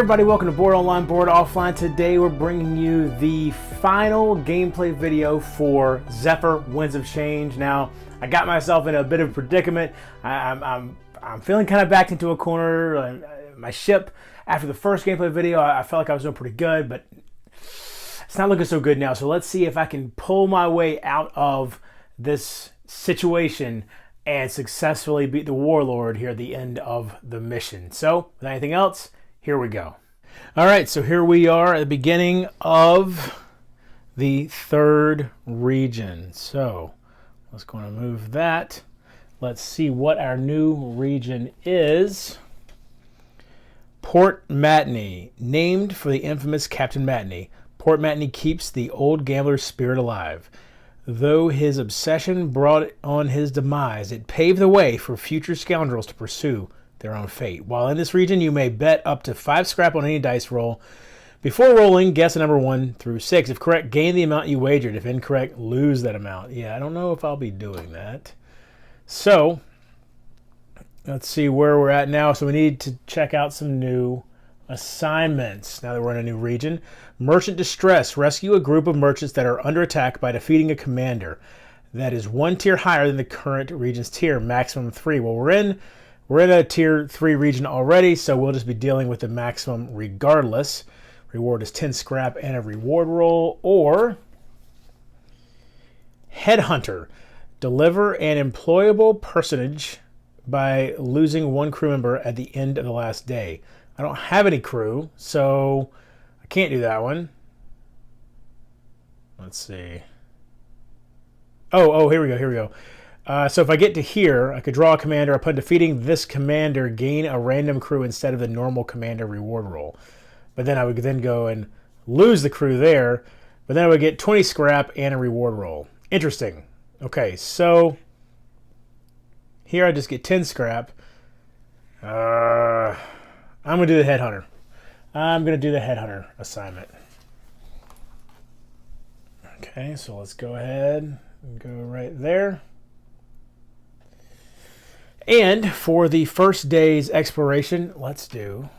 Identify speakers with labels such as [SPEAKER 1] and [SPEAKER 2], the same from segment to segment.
[SPEAKER 1] everybody, welcome to Board Online, Board Offline. Today we're bringing you the final gameplay video for Zephyr, Winds of Change. Now, I got myself in a bit of a predicament. I'm feeling kind of backed into a corner. My ship, after the first gameplay video, I felt like I was doing pretty good, but it's not looking so good now. So let's see if I can pull my way out of this situation and successfully beat the Warlord here at the end of the mission. So, without anything else, here we go. All right, so here we are at the beginning of the third region. So let's go and move that. Let's see what our new region is. Port Matinee, named for the infamous Captain Matinee. Port Matinee keeps the old gambler's spirit alive. Though his obsession brought on his demise, it paved the way for future scoundrels to pursue their own fate. While in this region, you may bet up to 5 scrap on any dice roll. Before rolling, guess a number 1 through 6. If correct, gain the amount you wagered. If incorrect, lose that amount. Yeah, I don't know if I'll be doing that. So, let's see where we're at now. So we need to check out some new assignments now that we're in a new region. Merchant Distress. Rescue a group of merchants that are under attack by defeating a commander that is 1 tier higher than the current region's tier, maximum 3. Well, we're in a tier 3 region already, so we'll just be dealing with the maximum regardless. Reward is 10 scrap and a reward roll. Or Headhunter. Deliver an employable personage by losing 1 crew member at the end of the last day. I don't have any crew, so I can't do that one. Let's see. Oh, here we go. So if I get to here, I could draw a commander. Upon defeating this commander, gain a random crew instead of the normal commander reward roll. But then I would then go and lose the crew there. But then I would get 20 scrap and a reward roll. Interesting. Okay, so here I just get 10 scrap. I'm going to do the Headhunter. I'm going to do the Headhunter assignment. Okay, so let's go ahead and go right there. And for the first day's exploration, let's do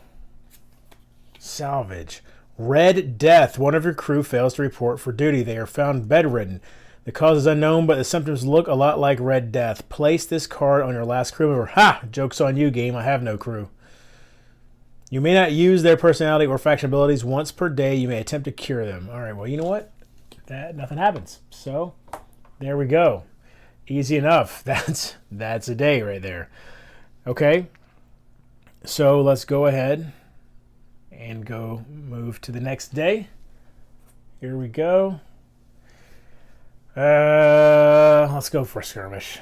[SPEAKER 1] salvage. Red Death. One of your crew fails to report for duty. They are found bedridden. The cause is unknown, but the symptoms look a lot like Red Death. Place this card on your last crew member. Ha! Joke's on you, game. I have no crew. You may not use their personality or faction abilities once per day. You may attempt to cure them. All right, well, you know what? Nothing happens. So, there we go. Easy enough. That's a day right there. Okay. So let's go ahead and go move to the next day. Here we go. Let's go for skirmish.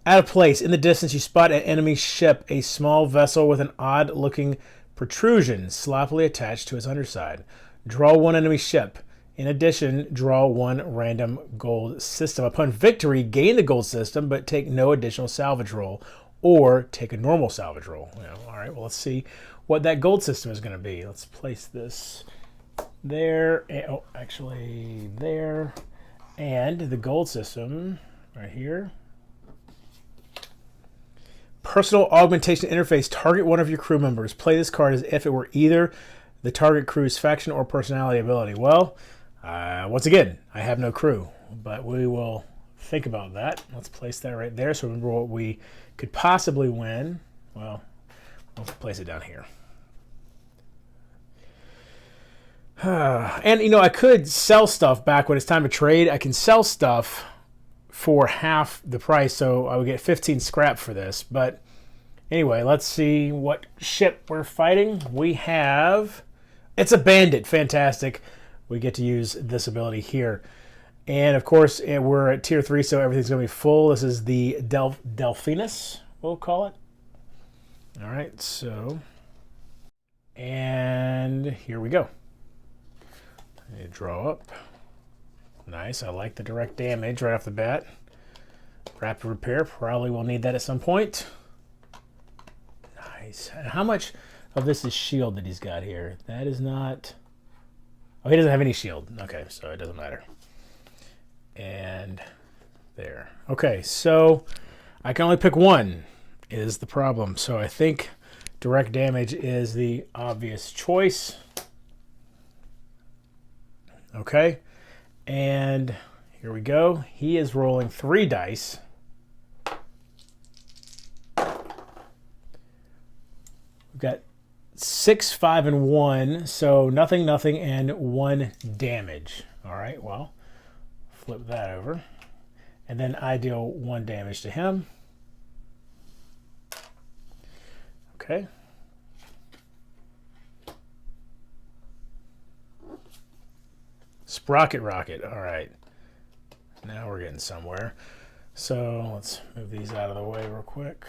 [SPEAKER 1] Out of place. In the distance, you spot an enemy ship, a small vessel with an odd-looking protrusion sloppily attached to its underside. Draw 1 enemy ship. In addition, draw 1 random gold system. Upon victory, gain the gold system, but take no additional salvage roll, or take a normal salvage roll. All right, well, let's see what that gold system is going to be. Let's place this there. Actually there. And the gold system right here. Personal augmentation interface. Target one of your crew members. Play this card as if it were either the target crew's faction or personality ability. Well, once again, I have no crew, but we will think about that. Let's place that right there so remember what we could possibly win. Well, let's place it down here. And, I could sell stuff back when it's time to trade. I can sell stuff for half the price, so I would get 15 scrap for this. But anyway, let's see what ship we're fighting. We have... It's a bandit. Fantastic. We get to use this ability here. And, of course, we're at Tier 3, so everything's going to be full. This is the Delphinus, we'll call it. All right, so... And here we go. I draw up. Nice. I like the direct damage right off the bat. Rapid repair. Probably will need that at some point. Nice. And how much of this is shield that he's got here? That is not... Oh, he doesn't have any shield. Okay, so it doesn't matter. And there. Okay, so I can only pick one is the problem. So I think Direct damage is the obvious choice. Okay, and here we go. He is rolling 3 dice. We've got 6, 5, and 1, so nothing, nothing, and 1 damage. All right, well, flip that over. And then I deal 1 damage to him. Okay. Sprocket Rocket. All right. Now we're getting somewhere. So let's move these out of the way real quick.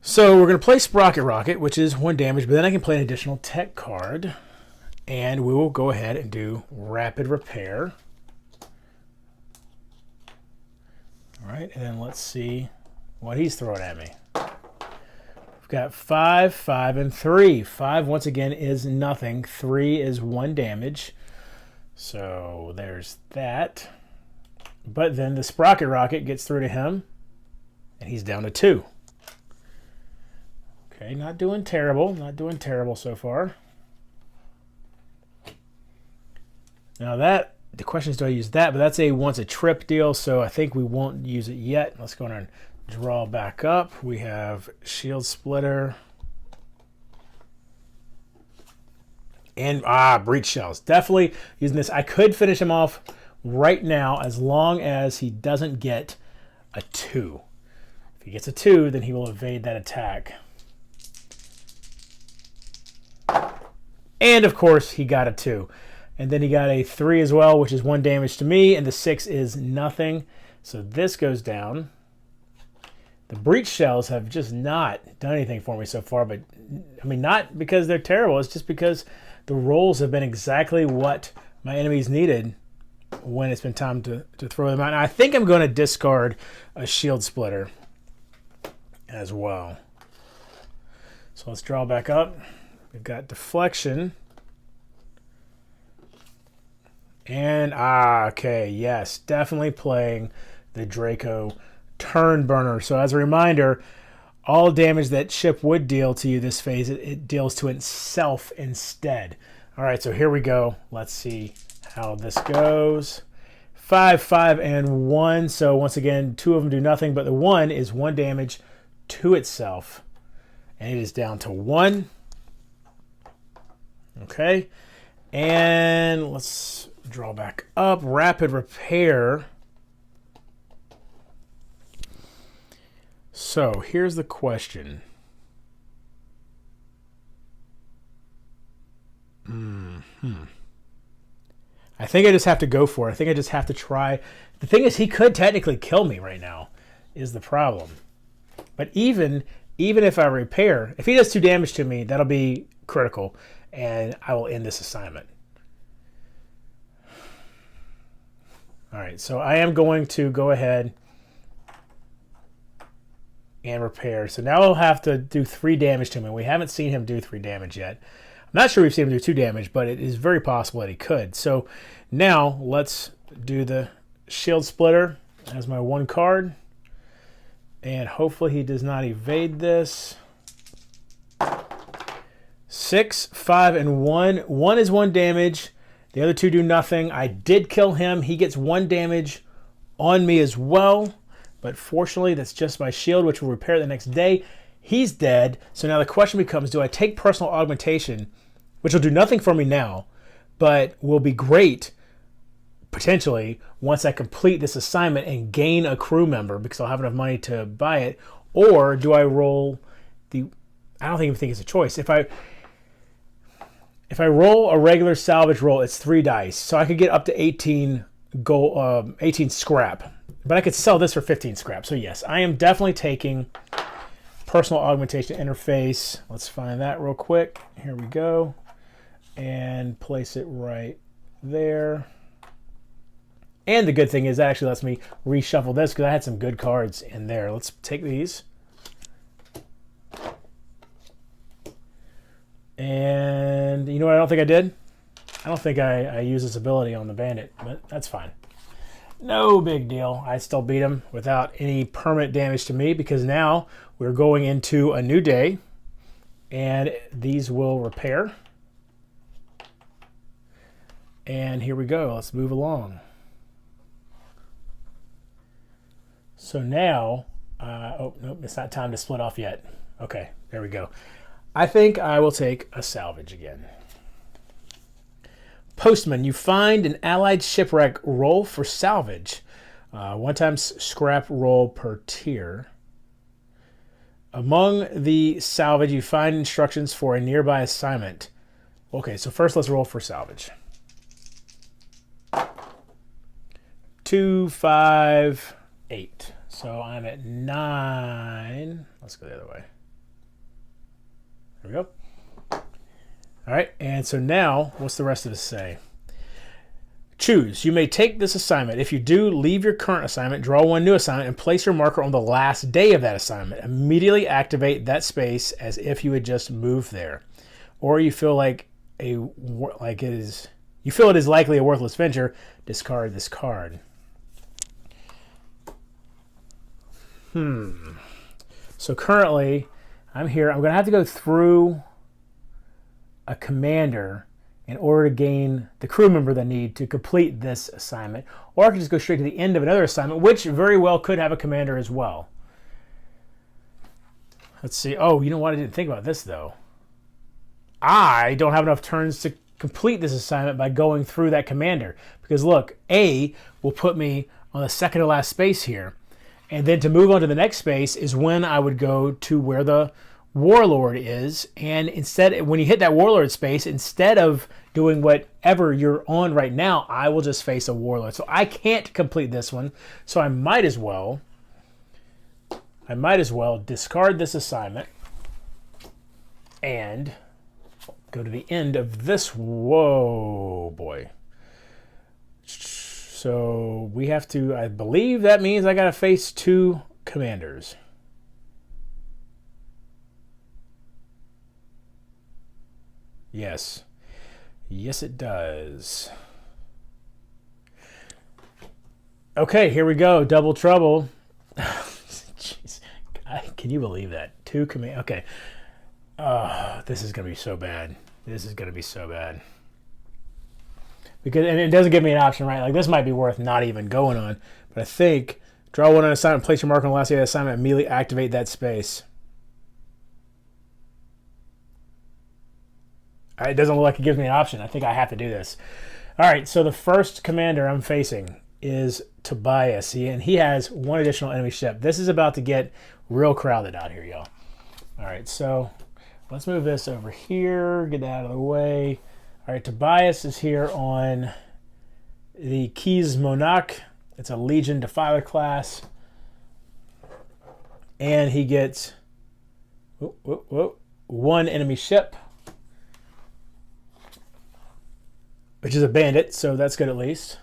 [SPEAKER 1] So we're going to play Sprocket Rocket, which is 1 damage, but then I can play an additional tech card. And we will go ahead and do Rapid Repair. All right, and then let's see what he's throwing at me. We've got 5, 5, and 3. 5, once again, is nothing. 3 is 1 damage. So there's that. But then the Sprocket Rocket gets through to him, and he's down to 2. Okay, not doing terrible. Not doing terrible so far. Now that, the question is, do I use that? But that's a once a trip deal, so I think we won't use it yet. Let's go and draw back up. We have Shield Splitter. And, Breach Shells. Definitely using this. I could finish him off right now as long as he doesn't get a 2. If he gets a 2, then he will evade that attack. And, of course, he got a 2. And then he got a 3 as well, which is 1 damage to me, and the 6 is nothing. So this goes down. The Breach Shells have just not done anything for me so far, but, I mean, not because they're terrible. It's just because the rolls have been exactly what my enemies needed when it's been time to throw them out. And I think I'm going to discard a Shield Splitter as well. So let's draw back up. We've got Deflection. And, okay, yes, definitely playing the Draco Turn Burner. So as a reminder, all damage that ship would deal to you this phase, it deals to itself instead. All right, so here we go. Let's see how this goes. 5, 5, and 1. So once again, 2 of them do nothing, but the 1 is 1 damage to itself. And it is down to 1. Okay, and let's draw back up. Rapid Repair. So here's the question. I think I just have to go for it. I think I just have to try. The thing is, he could technically kill me right now, is the problem. But even if I repair, if he does 2 damage to me, that'll be critical, and I will end this assignment. All right, so I am going to go ahead and repair. So now I'll have to do 3 damage to him. We haven't seen him do 3 damage yet. I'm not sure we've seen him do 2 damage, but it is very possible that he could. So now let's do the Shield Splitter as my 1 card. And hopefully he does not evade this. 6, 5, and 1. 1 is 1 damage. The other 2 do nothing. I did kill him. He gets 1 damage on me as well. But fortunately, that's just my shield, which will repair the next day. He's dead. So now the question becomes, do I take personal augmentation, which will do nothing for me now, but will be great, potentially, once I complete this assignment and gain a crew member, because I'll have enough money to buy it, or do I roll the... I don't even think it's a choice. If I roll a regular salvage roll, it's 3 dice. So I could get up to 18 gold, 18 scrap. But I could sell this for 15 scrap. So yes, I am definitely taking personal augmentation interface. Let's find that real quick. Here we go. And place it right there. And the good thing is that actually lets me reshuffle this because I had some good cards in there. Let's take these. And you know what I don't think I did? I don't think I used this ability on the bandit, but that's fine. No big deal. I still beat him without any permanent damage to me because now we're going into a new day and these will repair. And here we go. Let's move along. So now, oh, nope, it's not time to split off yet. Okay, there we go. I think I will take a salvage again. Postman, you find an allied shipwreck, roll for salvage. 1 times scrap roll per tier. Among the salvage, you find instructions for a nearby assignment. Okay, so first let's roll for salvage. 2, 5, 8. So I'm at 9. Let's go the other way. There we go. All right, and so now, what's the rest of this say? Choose. You may take this assignment. If you do, leave your current assignment, draw 1 new assignment, and place your marker on the last day of that assignment. Immediately activate that space as if you had just moved there. Or you feel like you feel it is likely a worthless venture, discard this card. So currently, I'm here. I'm going to have to go through a commander in order to gain the crew member that I need to complete this assignment. Or I can just go straight to the end of another assignment, which very well could have a commander as well. Let's see. Oh, you know what? I didn't think about this, though. I don't have enough turns to complete this assignment by going through that commander. Because look, A will put me on the second to last space here. And then to move on to the next space is when I would go to where the Warlord is. And instead, when you hit that Warlord space, instead of doing whatever you're on right now, I will just face a Warlord. So I can't complete this one. So I might as well discard this assignment and go to the end of this. Whoa, boy. So we have to, I believe that means I got to face 2 commanders. Yes. Yes, it does. Okay, here we go. Double trouble. Jeez. Can you believe that? 2 command. Okay. This is going to be so bad. This is going to be so bad. And it doesn't give me an option, right? Like, this might be worth not even going on. But I think draw 1 on assignment, place your marker on the last day of the assignment, immediately activate that space. It doesn't look like it gives me an option. I think I have to do this. All right, so the first commander I'm facing is Tobias, and he has 1 additional enemy ship. This is about to get real crowded out here, y'all. All right, so let's move this over here, get that out of the way. All right, Tobias is here on the Keys Monarch. It's a Legion Defiler class. And he gets 1 enemy ship, which is a bandit, so that's good at least.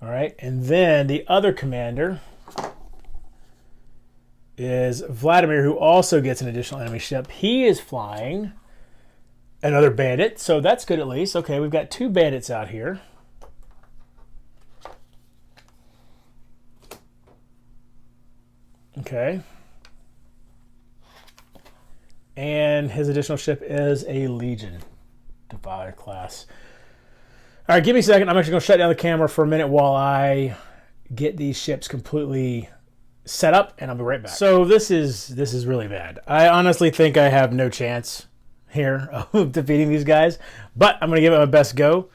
[SPEAKER 1] All right, and then the other commander is Vladimir, who also gets an additional enemy ship. He is flying another bandit, so that's good at least. Okay, we've got 2 bandits out here. Okay. And his additional ship is a Legion Defiler class. All right, give me a second. I'm actually going to shut down the camera for a minute while I get these ships completely set up, and I'll be right back. So this is really bad. I honestly think I have no chance here of defeating these guys, but I'm going to give it my best go.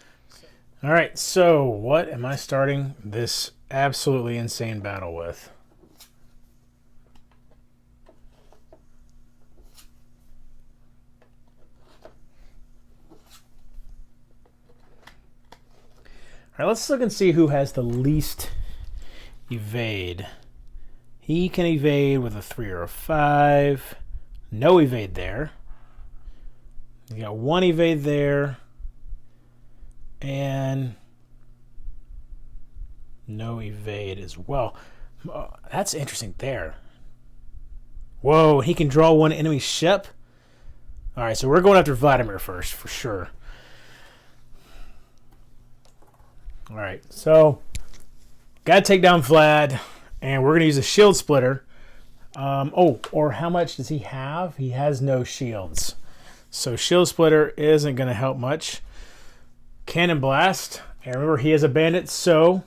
[SPEAKER 1] All right, so what am I starting this absolutely insane battle with? All right, let's look and see who has the least evade. He can evade with a 3 or a 5. No evade there. You got 1 evade there. And no evade as well. Oh, that's interesting there. Whoa, he can draw 1 enemy ship? All right, so we're going after Vladimir first, for sure. All right, so Got to take down Vlad, and we're going to use a shield splitter. Or how much does he have? He has no shields. So shield splitter isn't going to help much. Cannon blast. And remember, he is a bandit, so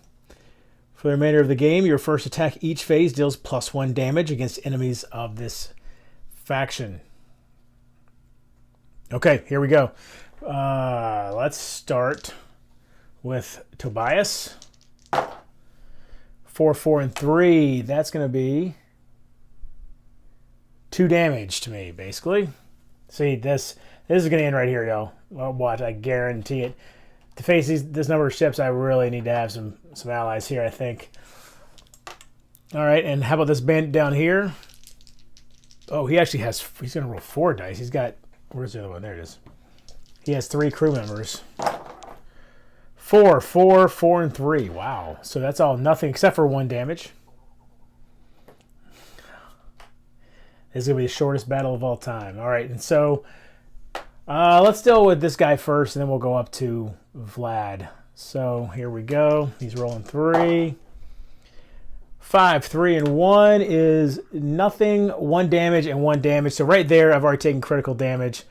[SPEAKER 1] for the remainder of the game, your first attack each phase deals +1 damage against enemies of this faction. Okay, here we go. Let's start with Tobias. 4, 4, and 3. That's going to be 2 damage to me, basically. See, this is going to end right here, y'all. Well, watch, I guarantee it. To face this number of ships, I really need to have some allies here, I think. All right, and how about this bandit down here? Oh, he actually has... He's going to roll 4 dice. He's got... Where's the other one? There it is. He has 3 crew members. 4, 4, 4, and 3. Wow. So that's all nothing except for 1 damage. This is going to be the shortest battle of all time. All right, and so let's deal with this guy first, and then we'll go up to Vlad. So here we go. He's rolling 3. 5, 3, and 1 is nothing. 1 damage and 1 damage. So right there, I've already taken critical damage.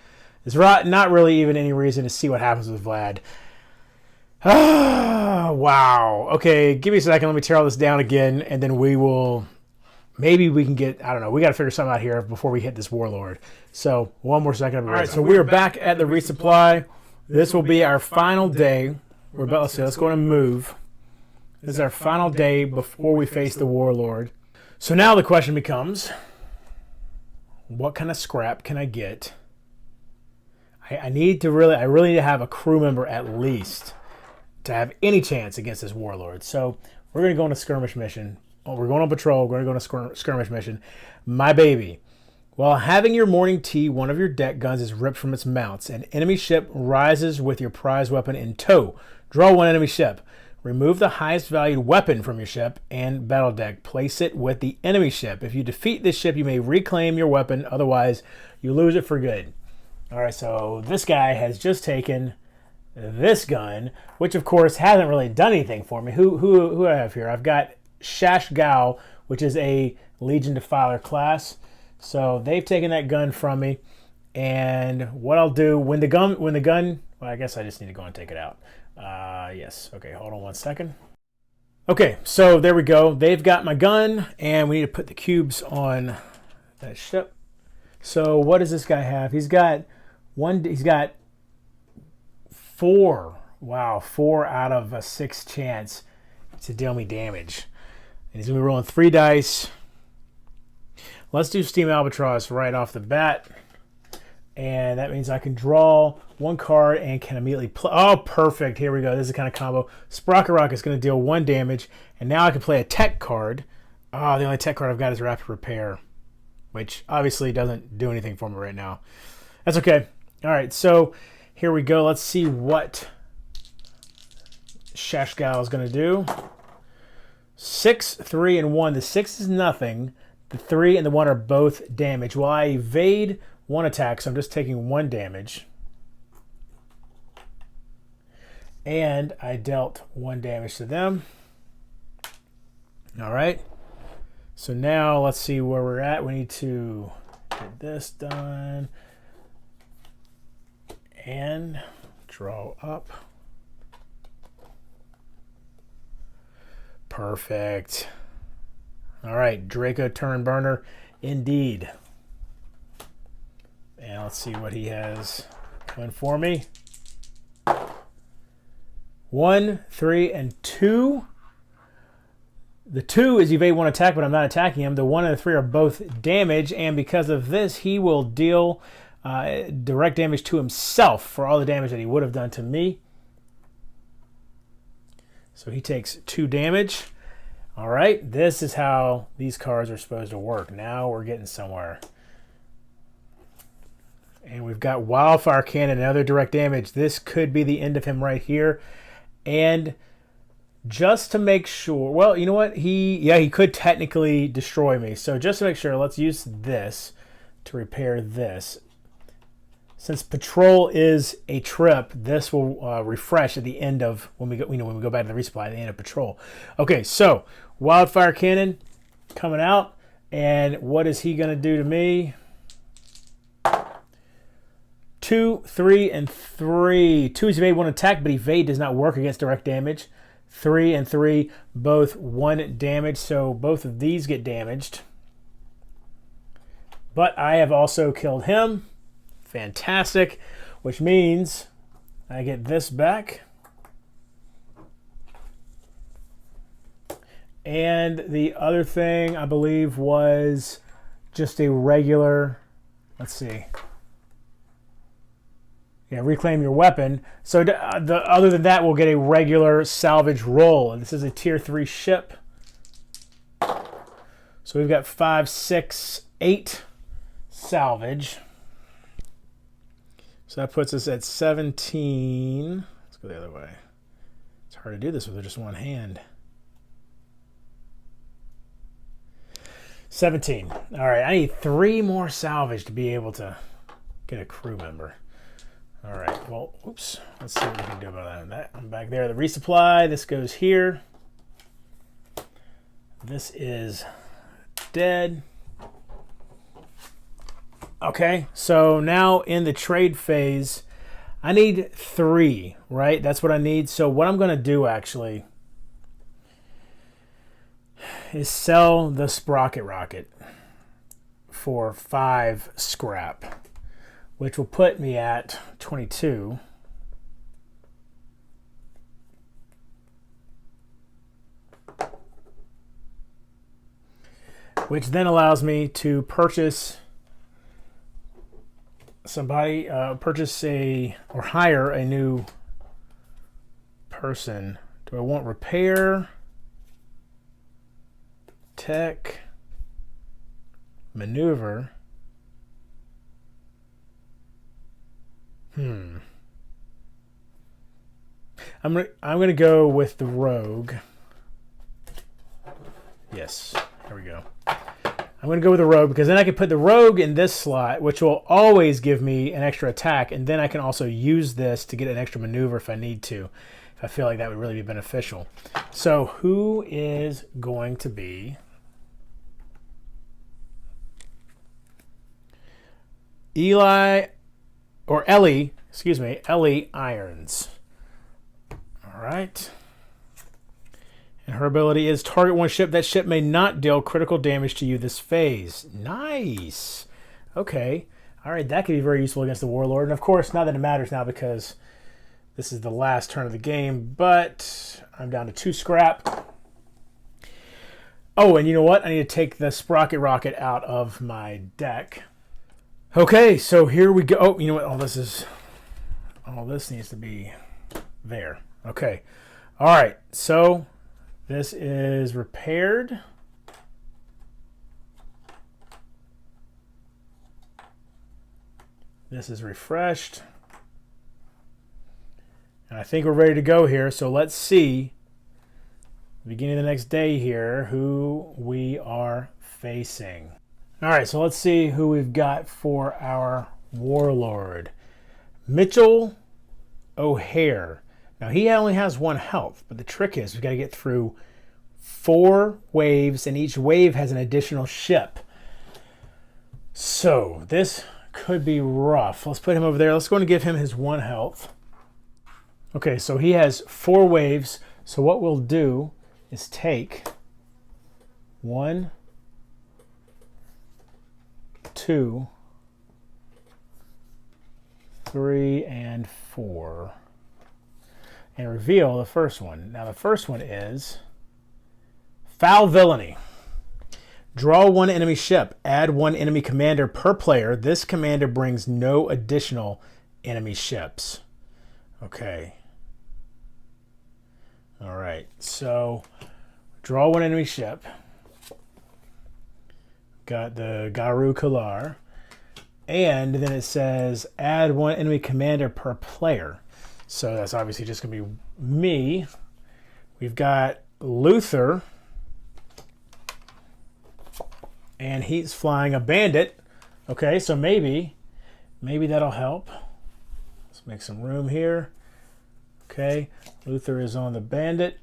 [SPEAKER 1] There's not really even any reason to see what happens with Vlad. Wow. Okay, give me a second. Let me tear all this down again, and then we will... Maybe we can get... I don't know. We got to figure something out here before we hit this Warlord. So, one more second. All right, so we are back at the resupply. This will be our final day. We're about to say, let's go and move. This is our final day before we face the Warlord. So now the question becomes, what kind of scrap can I get? I really need to have a crew member at least to have any chance against this Warlord. So we're going to go on a skirmish mission. We're going on patrol. We're going to go on a skirmish mission. My baby. While having your morning tea, one of your deck guns is ripped from its mounts. An enemy ship rises with your prize weapon in tow. Draw 1 enemy ship. Remove the highest valued weapon from your ship and battle deck. Place it with the enemy ship. If you defeat this ship, you may reclaim your weapon. Otherwise, you lose it for good. All right, so this guy has just taken this gun, which of course hasn't really done anything for me. Who do I have here? I've got Shash Gao, which is a Legion Defiler class. So they've taken that gun from me. And what I'll do when the gun, well, I guess I just need to go and take it out. Yes. Okay, hold on 1 second. Okay, so there we go. They've got my gun, and we need to put the cubes on that ship. So what does this guy have? He's got 4. Wow, 4 out of a 6 chance to deal me damage. And he's going to be rolling 3 dice. Let's do Steam Albatross right off the bat. And that means I can draw 1 card and can immediately play. Oh, perfect. Here we go. This is the kind of combo. Sprocket Rock is going to deal 1 damage. And now I can play a tech card. Oh, the only tech card I've got is Rapid Repair, which obviously doesn't do anything for me right now. That's okay. All right, so here we go. Let's see what Shashgal is going to do. 6, 3, and 1. The 6 is nothing. The 3 and the 1 are both damage. Well, I evade 1 attack, so I'm just taking 1 damage. And I dealt 1 damage to them. All right. So now let's see where we're at. We need to get this done. And draw up. Perfect. All right, Draco turn burner, indeed. And let's see what he has going for me. 1, 3, and 2. The 2 is evade 1 attack, but I'm not attacking him. The 1 and the 3 are both damage, and because of this, he will deal direct damage to himself for all the damage that he would have done to me. So he takes 2 damage. All right, this is how these cards are supposed to work. Now we're getting somewhere. And we've got Wildfire Cannon and other direct damage. This could be the end of him right here. And just to make sure, well, you know what? He could technically destroy me. So just to make sure, let's use this to repair this. Since patrol is a trip, this will refresh at the end of when we go. When we go back to the resupply at the end of patrol. Okay, so wildfire cannon coming out, and what is he going to do to me? 2, 3, and 3. 2 is evade 1 attack, but evade does not work against direct damage. 3 and 3, both 1 damage, so both of these get damaged. But I have also killed him. Fantastic, which means I get this back. And the other thing, I believe, was just a regular, let's see. Yeah, reclaim your weapon. So other than that, we'll get a regular salvage roll. And this is a tier 3 ship. So we've got 5, 6, 8 salvage. So that puts us at 17. Let's go the other way. It's hard to do this with just one hand. 17. All right, I need 3 more salvage to be able to get a crew member. All right, well, oops. Let's see what we can do about that. I'm back there. The resupply, this goes here. This is dead. Okay, so now in the trade phase, I need 3, right? That's what I need. So what I'm going to do, actually, is sell the sprocket rocket for 5 scrap, which will put me at 22. Which then allows me to purchase somebody, or hire a new person. Do I want repair, tech, maneuver? I'm gonna go with the rogue. Yes, there we go. I'm going to go with the rogue because then I can put the rogue in this slot, which will always give me an extra attack, and then I can also use this to get an extra maneuver if I need to, if I feel like that would really be beneficial. So who is going to be Ellie Irons. All right. And her ability is target one ship. That ship may not deal critical damage to you this phase. Nice. Okay. All right, that could be very useful against the Warlord. And of course, not that it matters now because this is the last turn of the game, but I'm down to 2 scrap. Oh, and you know what? I need to take the sprocket rocket out of my deck. Okay, so here we go. Oh, you know what? All this needs to be there. Okay. All right, so this is repaired. This is refreshed. And I think we're ready to go here. So let's see, beginning of the next day here, who we are facing. All right, so let's see who we've got for our Warlord. Mitchell O'Hare. Now, he only has 1 health, but the trick is we've got to get through 4 waves, and each wave has an additional ship. So this could be rough. Let's put him over there. Let's go and give him his 1 health. Okay, so he has 4 waves. So what we'll do is take 1, 2, 3, and 4. And reveal the first one. Now the first one is Foul Villainy. Draw 1 enemy ship. Add 1 enemy commander per player. This commander brings no additional enemy ships. Okay. All right. So draw 1 enemy ship. Got the Garu Kalar. And then it says add 1 enemy commander per player. So that's obviously just going to be me. We've got Luther. And he's flying a bandit. Okay, so maybe Maybe that'll help. Let's make some room here. Okay, Luther is on the bandit.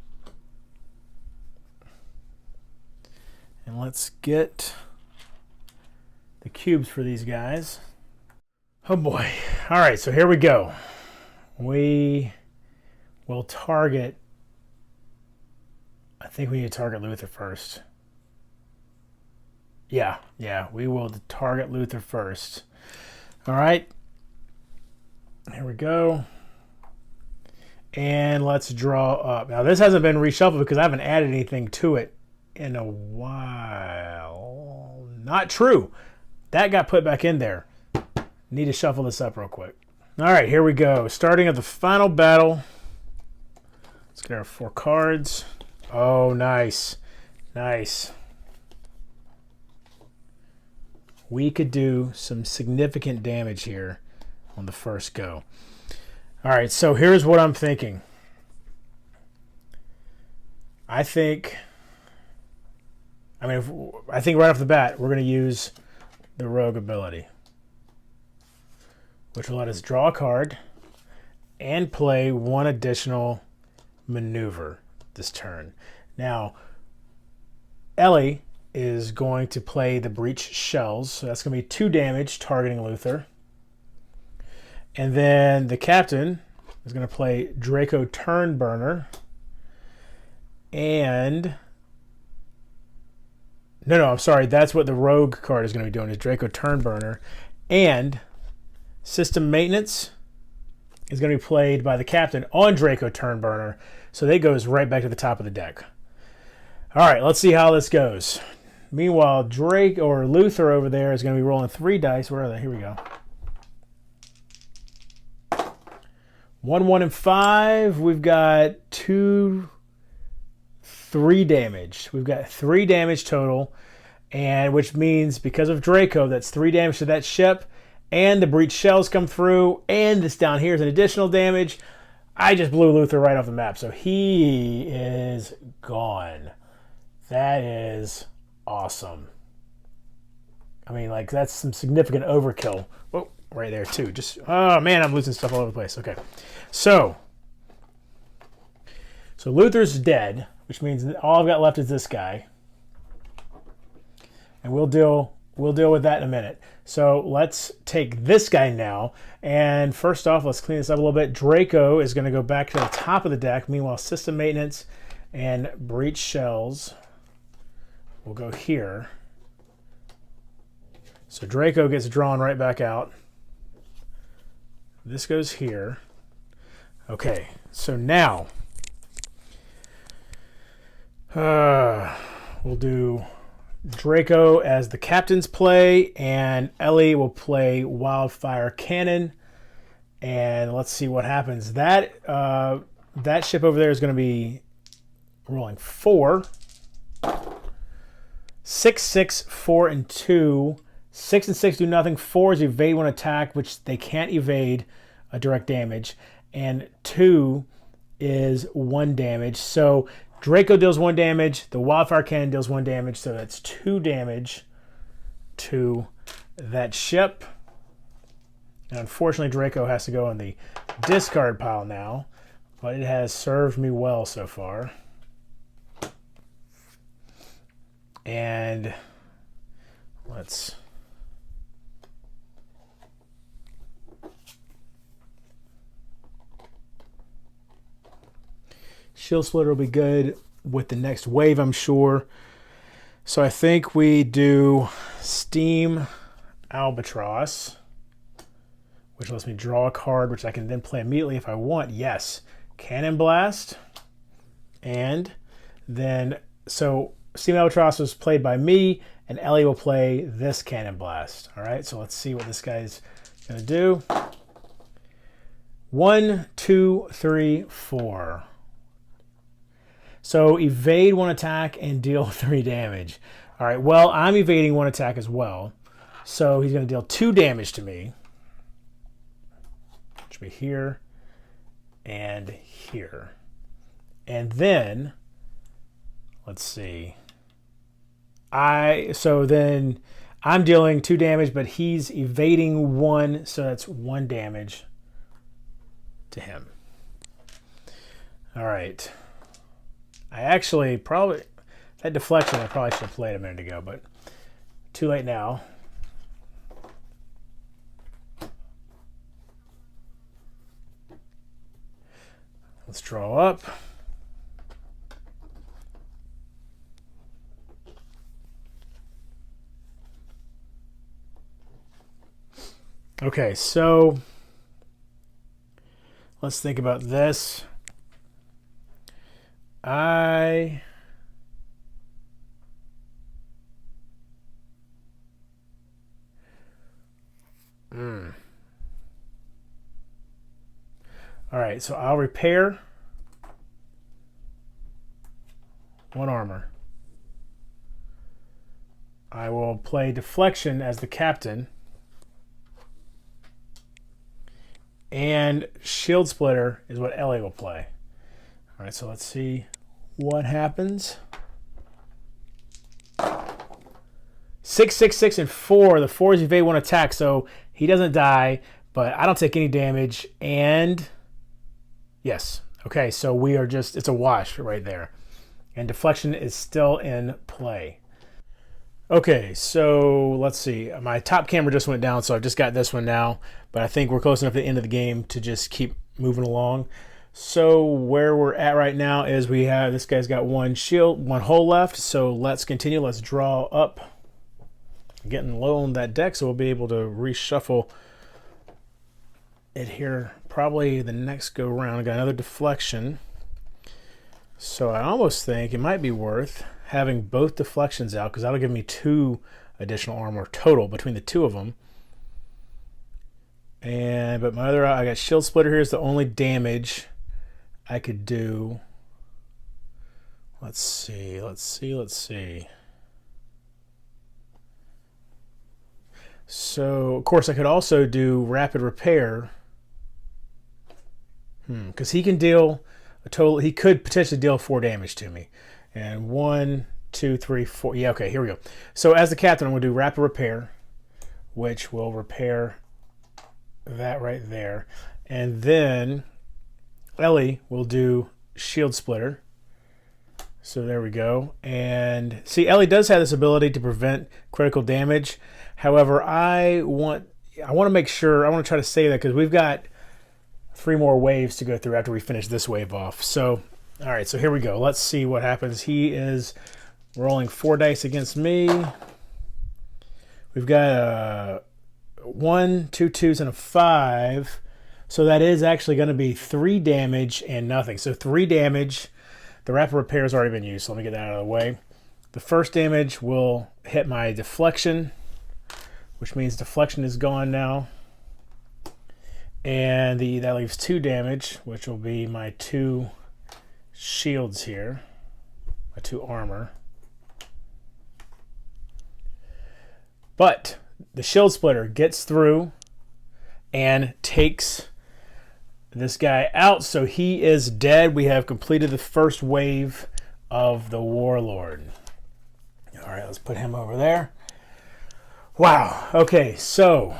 [SPEAKER 1] And let's get the cubes for these guys. Oh boy. All right, so here we go. We will target, I think we need to target Luther first. Yeah, we will target Luther first. All right. Here we go. And let's draw up. Now this hasn't been reshuffled because I haven't added anything to it in a while. Not true. That got put back in there. Need to shuffle this up real quick. All right, here we go. Starting at the final battle. Let's get our 4 cards. Oh, nice. Nice. We could do some significant damage here on the first go. All right, so here's what I'm thinking. I think right off the bat, we're going to use the rogue ability, which will let us draw a card and play 1 additional maneuver this turn. Now, Ellie is going to play the breach shells, so that's going to be 2 damage targeting Luther. And then the captain is going to play Draco Turnburner. And no, I'm sorry. That's what the rogue card is going to be doing, is Draco Turnburner. And System Maintenance is going to be played by the captain on Draco Turnburner. So that goes right back to the top of the deck. All right, let's see how this goes. Meanwhile, Luther over there is going to be rolling 3 dice. Where are they? Here we go. 1, 1, and 5. We've got 3 damage. We've got 3 damage total, and which means because of Draco, that's 3 damage to that ship, and the breach shells come through, and this down here is an additional damage. I just blew Luther right off the map, so he is gone. That is awesome. I mean, like, that's some significant overkill. Whoa, right there too. Oh man, I'm losing stuff all over the place. Okay, so Luther's dead, which means all I've got left is this guy, and we'll deal with that in a minute. So let's take this guy now, and first off, let's clean this up a little bit. Draco is going to go back to the top of the deck. Meanwhile, System Maintenance and Breach Shells will go here. So Draco gets drawn right back out. This goes here. Okay, so now we'll do Draco as the captain's play, and Ellie will play Wildfire Cannon. And let's see what happens. That ship over there is going to be rolling 4. 6, 6, 4, and 2. 6 and 6 do nothing. 4 is evade 1 attack, which they can't evade a direct damage. And 2 is 1 damage. So Draco deals 1 damage. The Wildfire Cannon deals 1 damage. So that's 2 damage to that ship. And unfortunately, Draco has to go in the discard pile now. But it has served me well so far. And let's... Shield Splitter will be good with the next wave, I'm sure. So I think we do Steam Albatross, which lets me draw a card, which I can then play immediately if I want. Yes, Cannon Blast. And then, so Steam Albatross was played by me, and Ellie will play this Cannon Blast. All right, so let's see what this guy's going to do. 1, 2, 3, 4. So evade 1 attack and deal 3 damage. All right, well, I'm evading 1 attack as well. So he's going to deal 2 damage to me. Which will be here and here. And then, let's see. I'm I'm dealing 2 damage, but he's evading 1, so that's 1 damage to him. All right. I actually probably, that deflection I probably should have played a minute ago, but too late now. Let's draw up. Okay, so let's think about this. All right, so I'll repair 1 armor. I will play deflection as the captain. And shield splitter is what Ellie will play. All right, so let's see what happens. 6, 6, 6, and 4. The 4 is evade 1 attack, so he doesn't die, but I don't take any damage. And yes, okay, so we are just, it's a wash right there. And deflection is still in play. Okay, so let's see. My top camera just went down, so I've just got this one now. But I think we're close enough to the end of the game to just keep moving along. So where we're at right now is we have, this guy's got 1 shield, 1 hole left. So let's continue. Let's draw up. Getting low on that deck, so we'll be able to reshuffle it here. Probably the next go round. I got another deflection. So I almost think it might be worth having both deflections out, because that'll give me 2 additional armor total between the 2 of them. And but my other, I got shield splitter here is the only damage I could do. Let's see. So of course I could also do rapid repair. Because he can deal a total, he could potentially deal 4 damage to me. And 1, 2, 3, 4. Yeah, okay, here we go. So as the captain, I'm going to do rapid repair, which will repair that right there. And then Ellie will do shield splitter. So there we go. And see, Ellie does have this ability to prevent critical damage. However, I want to make sure, I want to try to save that, because we've got 3 more waves to go through after we finish this wave off. So all right, so here we go. Let's see what happens. He is rolling 4 dice against me. We've got 1, 2 2s, and a 5. So that is actually going to be 3 damage and nothing. So 3 damage. The rapid repair has already been used, so let me get that out of the way. The first damage will hit my deflection, which means deflection is gone now. And that leaves 2 damage, which will be my 2 shields here, my 2 armor. But the shield splitter gets through and takes this guy out, so he is dead. We have completed the first wave of the Warlord. All right, let's put him over there. Wow. Okay, so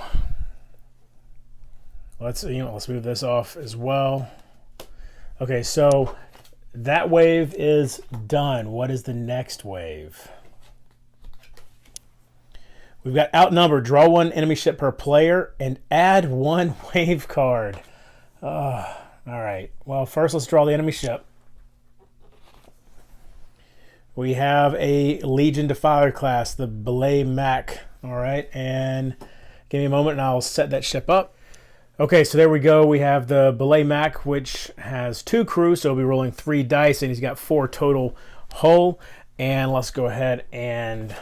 [SPEAKER 1] let's move this off as well. Okay, so that wave is done. What is the next wave? We've got outnumbered. Draw 1 enemy ship per player and add 1 wave card. All right. Well, first let's draw the enemy ship. We have a Legion Defiler class, the Belay Mac. All right, and give me a moment and I'll set that ship up. Okay, so there we go. We have the Belay Mac, which has 2 crew, so we'll be rolling 3 dice, and he's got 4 total hull. And let's go ahead and...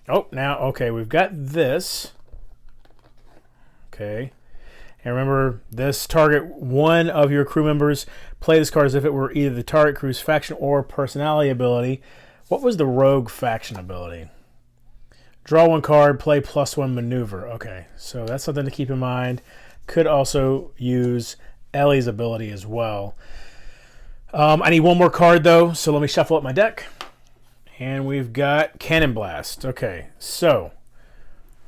[SPEAKER 1] Oh, now, okay, we've got this. Okay. And remember, this target 1 of your crew members. Play this card as if it were either the target crew's faction or personality ability. What was the rogue faction ability? Draw 1 card, play +1 maneuver. Okay, so that's something to keep in mind. Could also use Ellie's ability as well. I need 1 more card though, so let me shuffle up my deck. And we've got Cannon Blast. Okay, so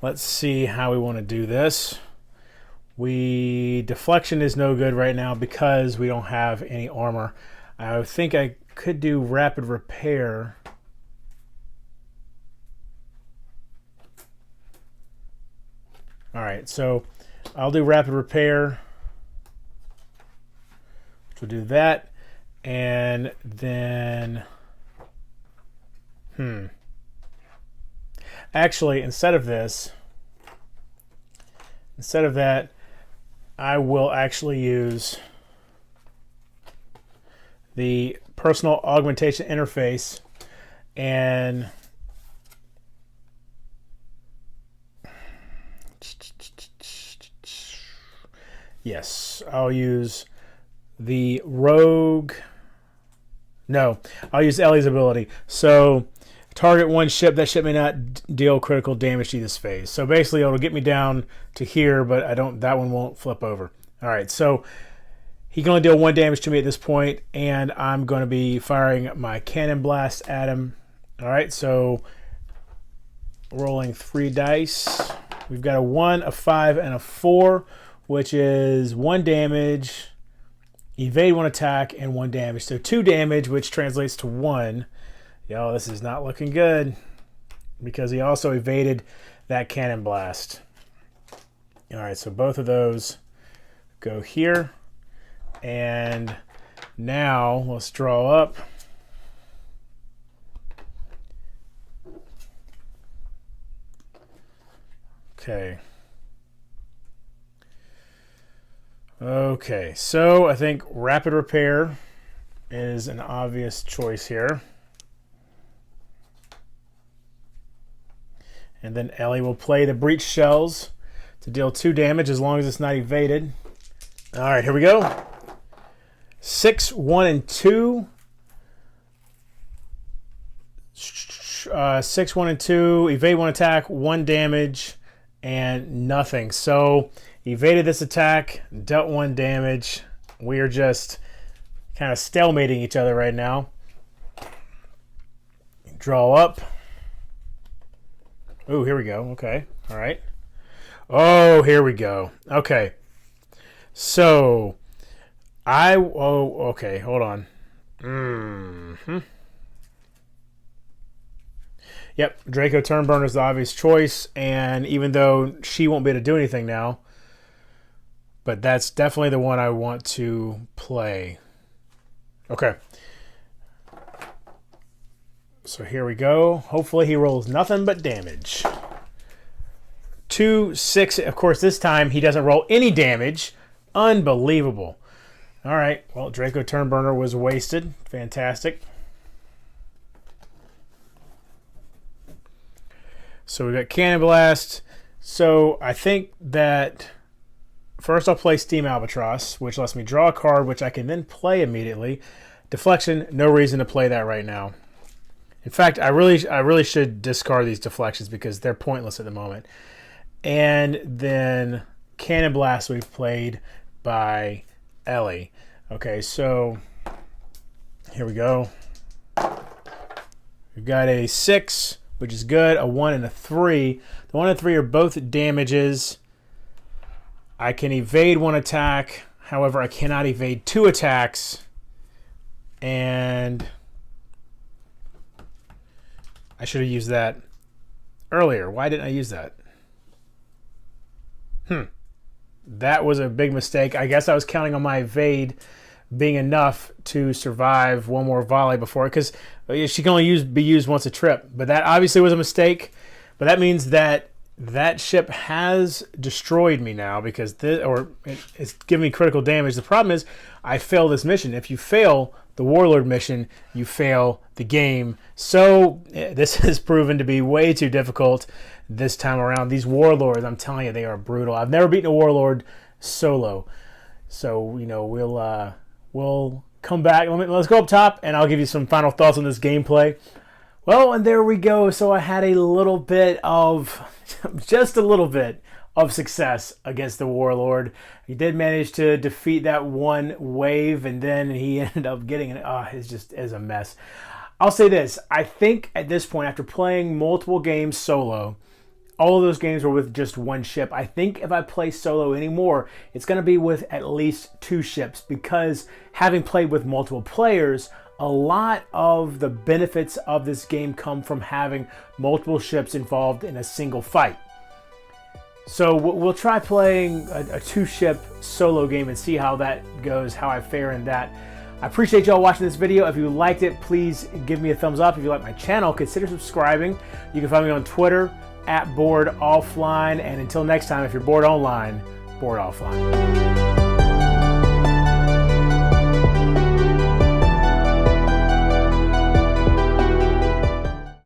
[SPEAKER 1] Let's see how we want to do this. Deflection is no good right now because we don't have any armor. I think I could do rapid repair. All right, so I'll do rapid repair. We'll do that, and then actually, instead of that, I will actually use the personal augmentation interface, and yes, I'll use the rogue. No, I'll use Ellie's ability. So target one ship. That ship may not deal critical damage to this phase. So basically, it'll get me down to here, but that one won't flip over. All right, so he can only deal 1 damage to me at this point, and I'm going to be firing my cannon blast at him. All right, so rolling 3 dice. We've got a 1, a 5, and a 4, which is 1 damage, evade 1 attack, and 1 damage. So 2 damage, which translates to 1. Yo, this is not looking good because he also evaded that cannon blast. All right, so both of those go here. And now let's draw up. Okay. Okay, so I think rapid repair is an obvious choice here. And then Ellie will play the breach shells to deal 2 damage as long as it's not evaded. All right, here we go. 6, 1, and 2. 6, 1, and 2. Evade 1 attack, 1 damage, and nothing. So evaded this attack, dealt 1 damage. We are just kind of stalemating each other right now. Draw up. Oh, here we go. Okay. All right. Oh, here we go. Okay. So, okay. Hold on. Yep. Draco Turnburner is the obvious choice. And even though she won't be able to do anything now, but that's definitely the one I want to play. Okay. So here we go. Hopefully he rolls nothing but damage. 2, 6. Of course, this time he doesn't roll any damage. Unbelievable. All right. Well, Draco Turnburner was wasted. Fantastic. So we got Cannon Blast. So I think that first I'll play Steam Albatross, which lets me draw a card, which I can then play immediately. Deflection, no reason to play that right now. In fact, I really should discard these deflections because they're pointless at the moment. And then Cannon Blast we've played by Ellie. Okay, so here we go. We've got a 6, which is good, a 1 and a 3. The 1 and 3 are both damages. I can evade 1 attack. However, I cannot evade 2 attacks. And I should have used that earlier. Why didn't I use that? That was a big mistake. I guess I was counting on my evade being enough to survive 1 more volley before, because she can only be used once a trip. But that obviously was a mistake. But that means that that ship has destroyed me now because it's giving me critical damage. The problem is I failed this mission. If you fail the Warlord mission, you fail the game. So this has proven to be way too difficult this time around. These Warlords, I'm telling you, they are brutal. I've never beaten a Warlord solo. So, you know, we'll come back. Let's go up top, and I'll give you some final thoughts on this gameplay. Well, and there we go. So I had a little bit of, just a little bit of success against the Warlord. He did manage to defeat that 1 wave, and then he ended up getting it. It's a mess. I'll say this. I think at this point, after playing multiple games solo, all of those games were with just one ship. I think if I play solo anymore, it's going to be with at least 2 ships, because having played with multiple players, a lot of the benefits of this game come from having multiple ships involved in a single fight. So we'll try playing a 2-ship solo game and see how that goes, how I fare in that. I appreciate y'all watching this video. If you liked it, please give me a thumbs up. If you like my channel, consider subscribing. You can find me on Twitter @boredoffline. And until next time, if you're bored online, board offline.